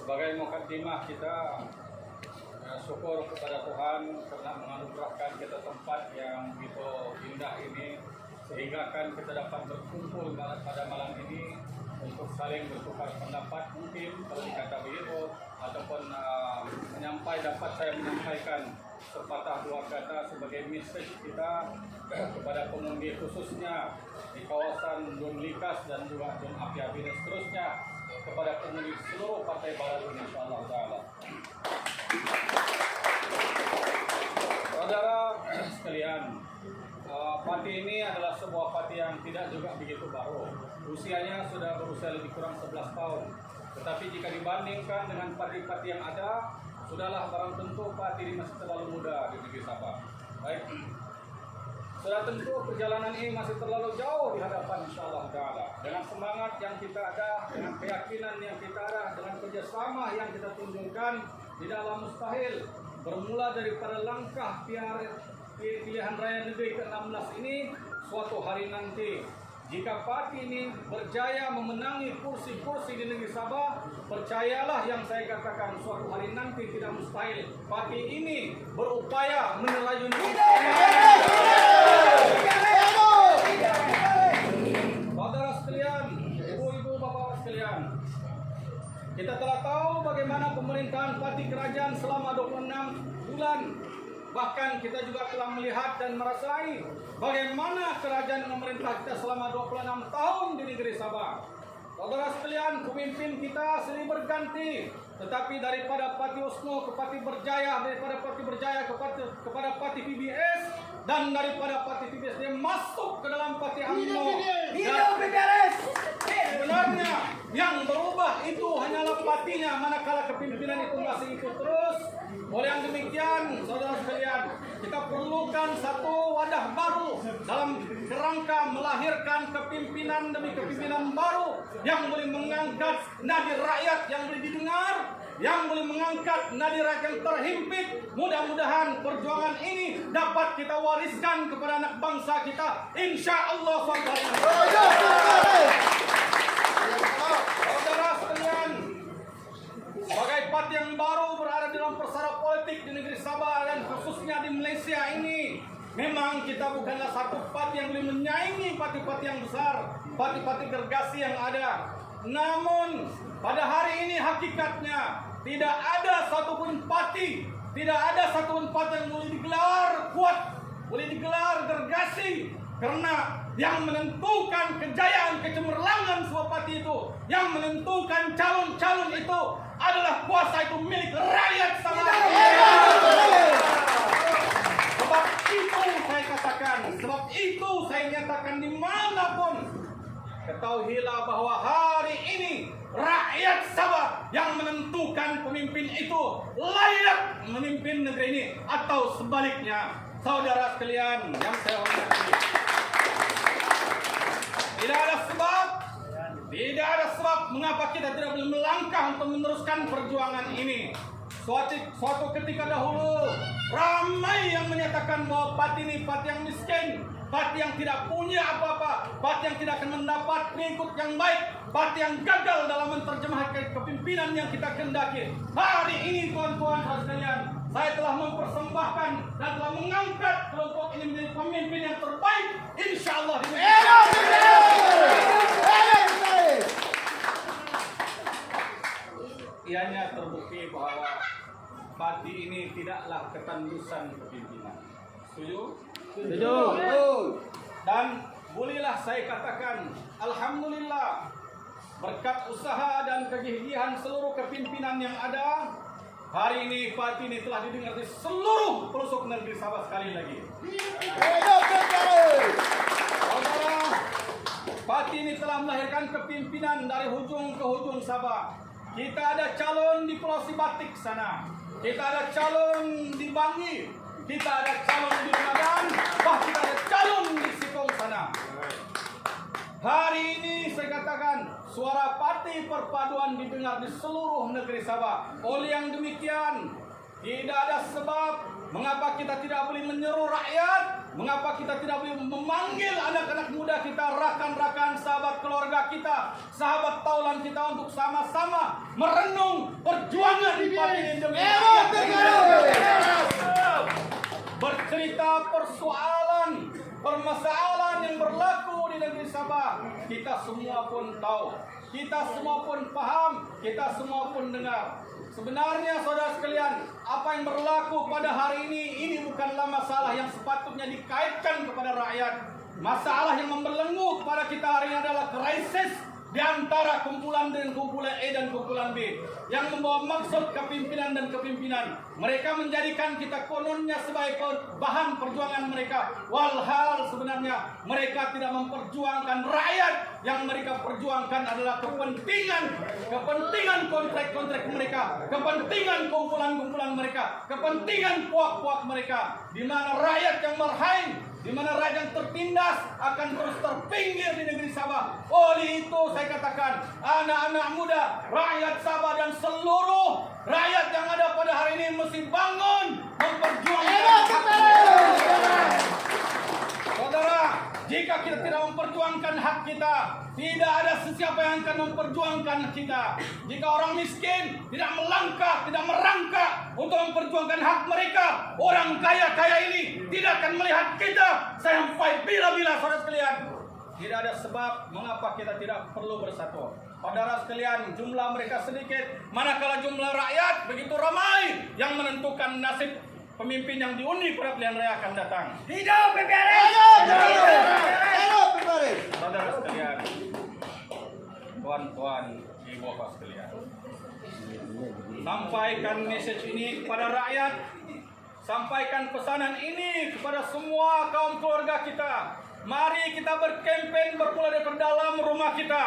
Sebagai mukaddimah kita syukur kepada Tuhan karena menganugerahkan kita tempat yang begitu indah ini, sehingga kan kita dapat berkumpul pada malam ini untuk saling bertukar pendapat, mungkin kalau dikata begitu, ataupun dapat saya menyampaikan sepatah dua kata sebagai message kita kepada pengundi, khususnya di kawasan Dun Likas dan juga Dun Api-Api dan seterusnya, kepada pengundi seluruh partai baru, insyaallah taala. Saudara sekalian, parti ini adalah sebuah parti yang tidak juga begitu baru. Usianya sudah berusia lebih kurang 11 tahun. Tetapi jika dibandingkan dengan parti-parti yang ada, sudahlah barang tentu parti ini masih terlalu muda di negeri Sabah. Baik. Sudah tentu perjalanan ini masih terlalu jauh di hadapan insyaallah taala. Dengan semangat yang kita ada, dengan keyakinan yang kita ada, dengan kerjasama yang kita tunjukkan, tidaklah mustahil bermula daripada langkah pilihan raya negeri ke-16 ini suatu hari nanti. Jika parti ini berjaya memenangi kursi-kursi di negeri Sabah, percayalah yang saya katakan, suatu hari nanti tidak mustahil parti ini berupaya menerajun saudara sekalian, ibu-ibu, bapak sekalian. Kita telah tahu bagaimana pemerintahan parti kerajaan selama 26 bulan. Bahkan kita juga telah melihat dan merasai bagaimana kerajaan memerintah kita selama 26 tahun di negeri Sabah. Saudara sekalian, pemimpin kita silih berganti, tetapi daripada Parti USNO ke Parti Berjaya, daripada Parti Berjaya kepada Parti PBS, dan daripada Parti PBS dia masuk ke dalam Parti UMNO. Sebenarnya yang berubah itu hanyalah partinya, manakala kepimpinan itu masih ikut terus. Oleh yang demikian, saudara sekalian, kita perlukan satu wadah baru dalam kerangka melahirkan kepimpinan demi kepimpinan baru yang boleh mengangkat nadi rakyat yang boleh didengar, yang boleh mengangkat nadi rakyat yang terhimpit. Mudah-mudahan perjuangan ini dapat kita wariskan kepada anak bangsa kita, insyaallah. Saudara sekalian, sebagai parti yang baru berada dalam persara politik di negeri Sabah dan khususnya di Malaysia ini, memang kita bukanlah satu parti yang boleh menyaingi parti-parti yang besar, parti-parti gergasi yang ada. Namun pada hari ini hakikatnya tidak ada satupun parti, tidak ada satupun parti yang boleh digelar kuat, boleh digelar gergasi, karena yang menentukan kejayaan kecemerlangan sebuah parti itu, yang menentukan calon-calon itu adalah kuasa itu milik rakyat Sabah. Sebab itu saya katakan, sebab itu saya nyatakan dimanapun, ketahuilah bahwa hari ini rakyat Sabah yang menentukan pemimpin itu layak memimpin negeri ini, atau sebaliknya. Saudara sekalian yang saya hormati, tidak ada sebab mengapa kita tidak boleh melangkah untuk meneruskan perjuangan ini. Suatu ketika dahulu ramai yang menyatakan bahwa parti ini parti yang miskin, parti yang tidak punya apa-apa, parti yang tidak akan mendapat pengikut yang baik, parti yang gagal dalam menerjemahkan kepimpinan yang kita kehendaki. Hari ini tuan-tuan dan sekalian, saya telah mempersembahkan dan telah mengangkat kelompok ini menjadi pemimpin yang terbaik, insyaallah. Ianya terbukti bahwa parti ini tidaklah ketandusan kepimpinan. Setuju? Setuju. Dan bolehlah saya katakan, alhamdulillah, berkat usaha dan kegigihan seluruh kepimpinan yang ada, hari ini parti ini telah didengar di seluruh pelosok negeri Sabah sekali lagi. Saudara, parti ini telah melahirkan kepimpinan dari hujung ke hujung Sabah. Kita ada calon di Pulau Sibatik sana, kita ada calon di Bangi, kita ada calon di Medan, bahkan kita ada calon di Sikong sana. Hari ini saya katakan, suara parti perpaduan didengar di seluruh negeri Sabah. Oleh yang demikian, Tidak ada sebab mengapa kita tidak boleh menyeru rakyat, mengapa kita tidak boleh memanggil anak-anak muda kita, rakan-rakan, sahabat keluarga kita, sahabat taulan kita untuk sama-sama merenung perjuangan di Parti Indonesia. Bercerita permasalahan yang berlaku di negeri Sabah, kita semua pun tahu, kita semua pun paham, kita semua pun dengar. Sebenarnya saudara sekalian, apa yang berlaku pada hari ini bukanlah masalah yang sepatutnya dikaitkan kepada rakyat. Masalah yang membelenggu kepada kita hari ini adalah krisis di antara kumpulan dengan kumpulan A dan kumpulan B yang membawa maksud kepimpinan dan kepimpinan. Mereka menjadikan kita kononnya sebagai bahan perjuangan mereka. Walhal sebenarnya mereka tidak memperjuangkan rakyat. Yang mereka perjuangkan adalah kepentingan kontrak-kontrak mereka, kepentingan kumpulan-kumpulan mereka, kepentingan puak-puak mereka, di mana rakyat yang berhain, di mana rakyat yang tertindas akan terus terpinggir di negeri Sabah. Oleh itu saya katakan, anak-anak muda, rakyat Sabah dan seluruh rakyat yang ada pada hari ini mesti bangun memperjuangkan. Saudara, jika kita tidak memperjuangkan hak kita, tidak ada sesiapa yang akan memperjuangkan kita. Jika orang miskin tidak melangkah, tidak merangkak untuk memperjuangkan hak mereka, orang kaya-kaya ini tidak akan melihat kita sampai bila-bila. Saudara sekalian, tidak ada sebab mengapa kita tidak perlu bersatu. Saudara sekalian, jumlah mereka sedikit, manakala jumlah rakyat begitu ramai yang menentukan nasib pemimpin yang diundi pada pilihan raya akan datang. Hidup PPRS! Hidup PPRS! Saudara sekalian, tuan-tuan, ibu bapak sekalian, sampaikan message ini kepada rakyat, sampaikan pesanan ini kepada semua kaum keluarga kita. Mari kita berkempen bermula dari dalam rumah kita.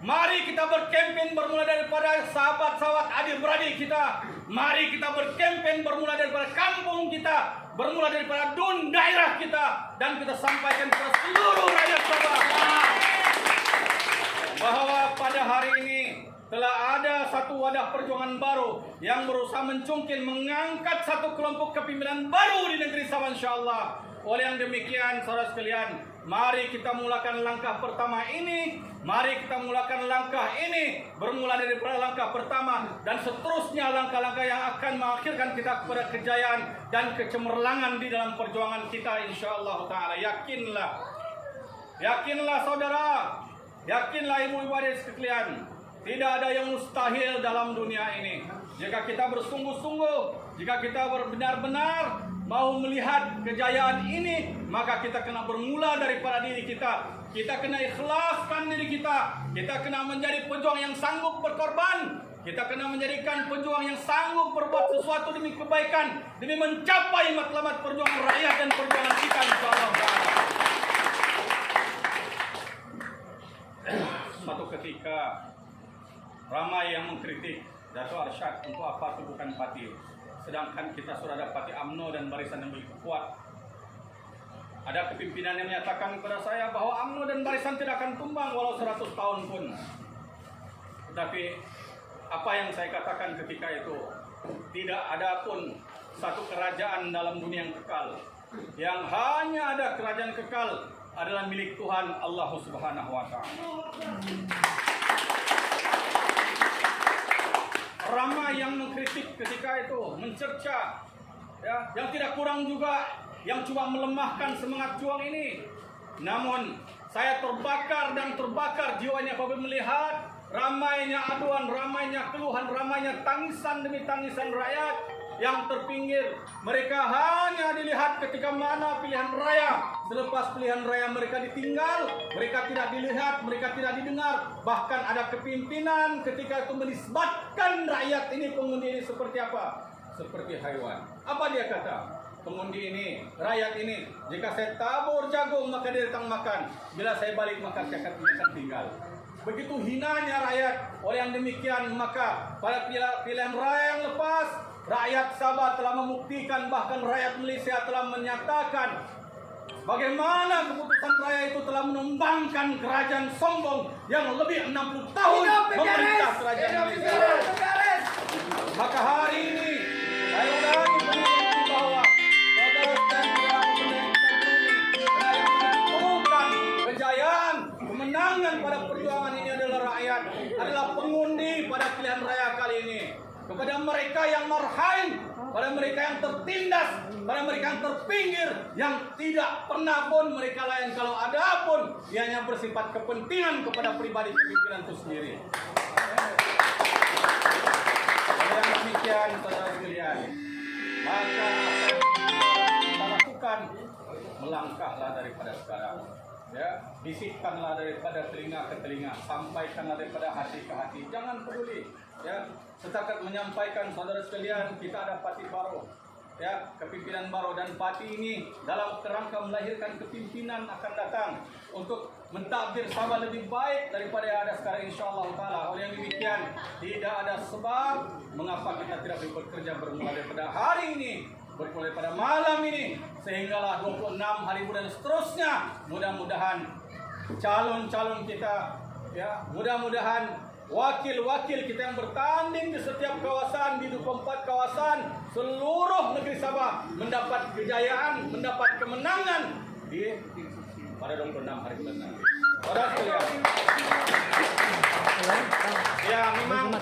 Mari kita berkempen bermula daripada sahabat-sahabat adik-beradik kita. Mari kita berkempen bermula daripada kampung kita, bermula daripada daerah kita, dan kita sampaikan kepada seluruh rakyat Sabah bahwa pada hari ini telah ada satu wadah perjuangan baru yang berusaha mencungkil, mengangkat satu kelompok kepimpinan baru di negeri Sabah, insyaallah. Oleh yang demikian, saudara sekalian, mari kita mulakan langkah pertama ini. Mari kita mulakan langkah ini, bermula dari langkah pertama dan seterusnya langkah-langkah yang akan mengakhirkan kita kepada kejayaan dan kecemerlangan di dalam perjuangan kita, insyaallah taala. Yakinlah saudara, yakinlah ibu-ibu adik sekalian, tidak ada yang mustahil dalam dunia ini. Jika kita bersungguh-sungguh, jika kita benar-benar mau melihat kejayaan ini, maka kita kena bermula daripada diri kita. Kita kena ikhlaskan diri kita. Kita kena menjadi pejuang yang sanggup berkorban. Kita kena menjadikan pejuang yang sanggup berbuat sesuatu demi kebaikan, demi mencapai matlamat perjuangan rakyat dan perjuangan kita, insyaallah. Suatu ketika ramai yang mengkritik Dato' Arsyad untuk apa itu bukan parti, sedangkan kita sudah ada parti UMNO dan barisan yang begitu kuat. Ada kepimpinan yang menyatakan kepada saya bahwa UMNO dan barisan tidak akan tumbang walau 100 tahun pun. Tetapi apa yang saya katakan ketika itu, tidak ada pun satu kerajaan dalam dunia yang kekal. Yang hanya ada kerajaan kekal adalah milik Tuhan Allah Subhanahu wa taala. Ramai yang mengkritik ketika itu, mencerca, ya, yang tidak kurang juga yang coba melemahkan semangat juang ini. Namun saya terbakar jiwanya apabila melihat ramainya aduan, ramainya keluhan, ramainya tangisan demi tangisan rakyat yang terpinggir. Mereka hanya dilihat ketika mana pilihan raya. Selepas pilihan raya mereka ditinggal, mereka tidak dilihat, mereka tidak didengar. Bahkan ada kepimpinan ketika itu menisbatkan rakyat ini, pengundi ini seperti apa? Seperti haiwan. Apa dia kata? Pengundi ini, rakyat ini, jika saya tabur jagung maka dia datang makan. Bila saya balik maka saya akan tinggal. Begitu hinanya rakyat. Oleh yang demikian maka pada pilihan raya yang lepas, rakyat Sabah telah membuktikan, bahkan rakyat Malaysia telah menyatakan bagaimana keputusan raya itu telah menumbangkan kerajaan sombong yang lebih 60 tahun memerintah kerajaan Malaysia. Maka hari ini saya mereka yang marhain, pada mereka yang tertindas, pada mereka yang terpinggir, yang tidak pernah pun mereka layan. Kalau ada pun, ianya bersifat kepentingan kepada pribadi pimpinan itu sendiri. Yang demikian, saudara sekalian, maka kita lakukan, melangkahlah daripada sekarang. Ya, bisikkanlah daripada telinga ke telinga, sampaikanlah daripada hati ke hati. Jangan peduli. Ya, setakat menyampaikan, saudara sekalian, kita ada parti baru. Ya, kepimpinan baru, dan parti ini dalam kerangka melahirkan kepimpinan akan datang untuk mentadbir Sabah lebih baik daripada yang ada sekarang, insyaallah taala. Oleh yang demikian, tidak ada sebab mengapa kita tidak bekerja bermula daripada hari ini, bermula pada malam ini, sehinggalah 26 hari dan seterusnya. Mudah-mudahan calon-calon kita, ya, mudah-mudahan wakil-wakil kita yang bertanding di setiap kawasan, di 24 kawasan seluruh negeri Sabah mendapat kejayaan, mendapat kemenangan pada 26 hari bulan nanti. Saudara sekalian, ya memang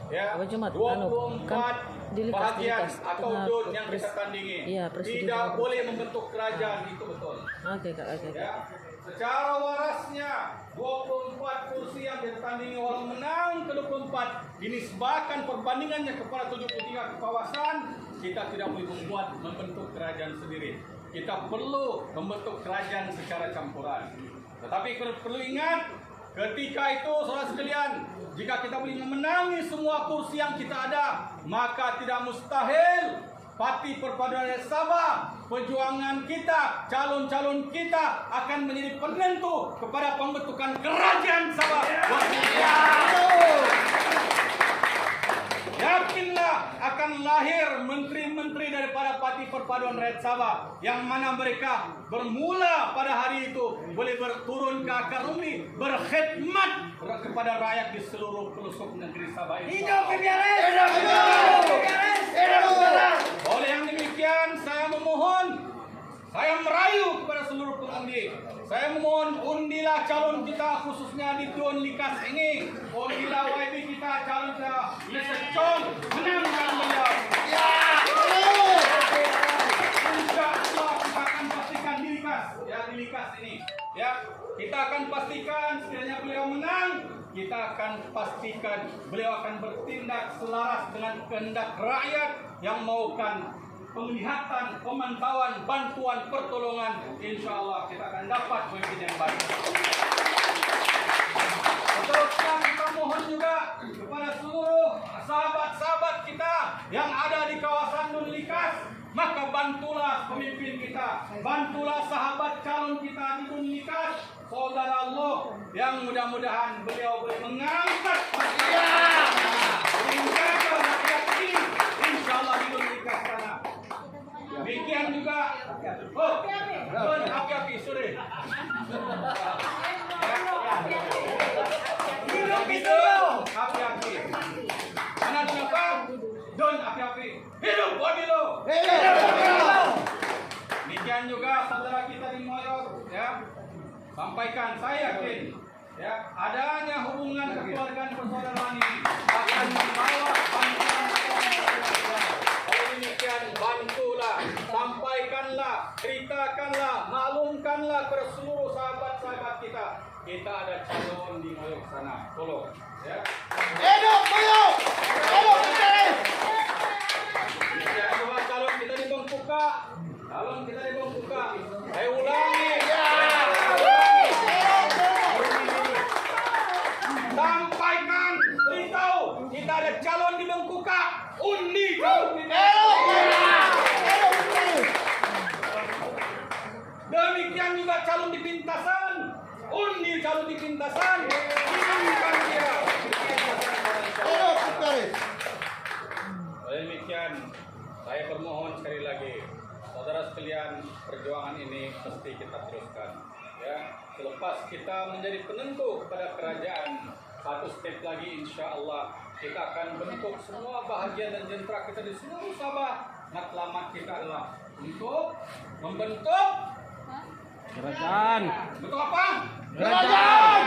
ya 24 bahagian atau dun yang kita tandingi tidak boleh membentuk kerajaan, itu betul. Ya, secara warasnya 24 kursi yang ditandingi orang menang ke 24 dinisbahkan perbandingannya kepada 73 kawasan. Kita tidak boleh membentuk kerajaan sendiri. Kita perlu membentuk kerajaan secara campuran. Tetapi perlu ingat, ketika itu saudara sekalian, jika kita boleh memenangi semua kursi yang kita ada, maka tidak mustahil Parti Perpaduan Rakyat Sabah, perjuangan kita, calon-calon kita akan menjadi penentu kepada pembentukan kerajaan Sabah. Yakinlah akan lahir menteri-menteri daripada Parti Perpaduan Rakyat Sabah, yang mana mereka bermula pada hari itu boleh berturun ke akar bumi, berkhidmat kepada rakyat di seluruh pelosok negeri Sabah. Hidup PPRS! Oleh yang demikian, saya memohon, saya merayu kepada seluruh pengundi. Saya memohon, undilah calon kita, khususnya di Tun Likas ini. Undilah YB kita, calon kita, Mr. Chong, menangkan beliau. Insya Allah kita akan pastikan di Likas, ya, di Likas ini. Ya, kita akan pastikan sekiranya beliau menang, kita akan pastikan beliau akan bertindak selaras dengan kehendak rakyat yang maukan penglihatan, pemantauan, bantuan, pertolongan. Insya Allah kita akan dapat pemimpin yang baik. Teruskan kita mohon juga kepada seluruh sahabat-sahabat kita yang ada di kawasan Nun Likas, maka bantulah pemimpin kita, bantulah sahabat calon kita di Nun Likas, saudara Allah, yang mudah-mudahan beliau boleh mengangkat menjaga rakyat ini, insya Allah di Nun Likas sana. Demikian juga, api-api, sorry. Api-api. Mana dulu apa? Don api-api. Hidup Wadilo. Demikian juga saudara kita di Moyok, ya. Sampaikan, saya yakin, ya, adanya hubungan kekeluargaan persaudaraan ini akan membawa bantuan. Oleh demikian, bantulah, sampaikanlah, ceritakanlah, maklumkanlah kepada seluruh sahabat-sahabat kita. Kita ada calon di Moyok sana, tolong, ya. Hidup Moyok! Hidup PPRS! Ya, dua calon kita di Bengkuka, calon kita di Bengkuka. Saya ulangi, sampaikan, beritahu, kita ada calon di Bengkuka, undi calon kita. Demikian juga calon di Pintasan, undi calon di Pintasan, umumkan dia. Hidup PPRS! Oleh demikian, saya bermohon sekali lagi, saudara sekalian, perjuangan ini mesti kita teruskan. Ya, selepas kita menjadi penentu kepada kerajaan, satu step lagi insya Allah kita akan bentuk semua bahagian dan jentera kita di seluruh Sabah. Matlamat kita adalah untuk membentuk kerajaan. bentuk apa? Kerajaan!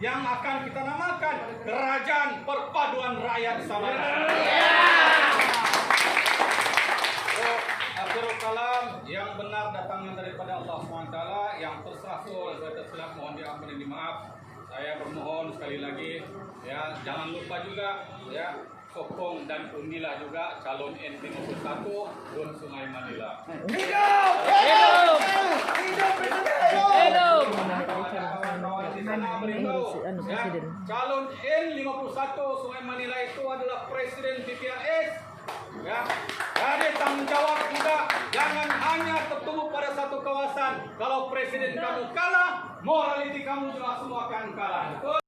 Yang akan kita namakan Kerajaan Perpaduan Rakyat Sabah. tangan daripada Allah SWT yang tersasul atau tersilap, mohon diampuni, dimaaf. Saya bermohon sekali lagi, ya jangan lupa juga, ya sokong dan undilah juga calon N51 Gun Sungai Mandela. Hidup! Hidup Presiden! Hidup! Kawan-kawan di sana beritahu, ya, calon N51 Sungai Mandela itu adalah Presiden BPRS. Ya, jadi tanggung jawab juga, jangan hanya tertumpu pada satu kawasan. Kalau presiden kamu kalah, morality kamu juga semua akan kalah.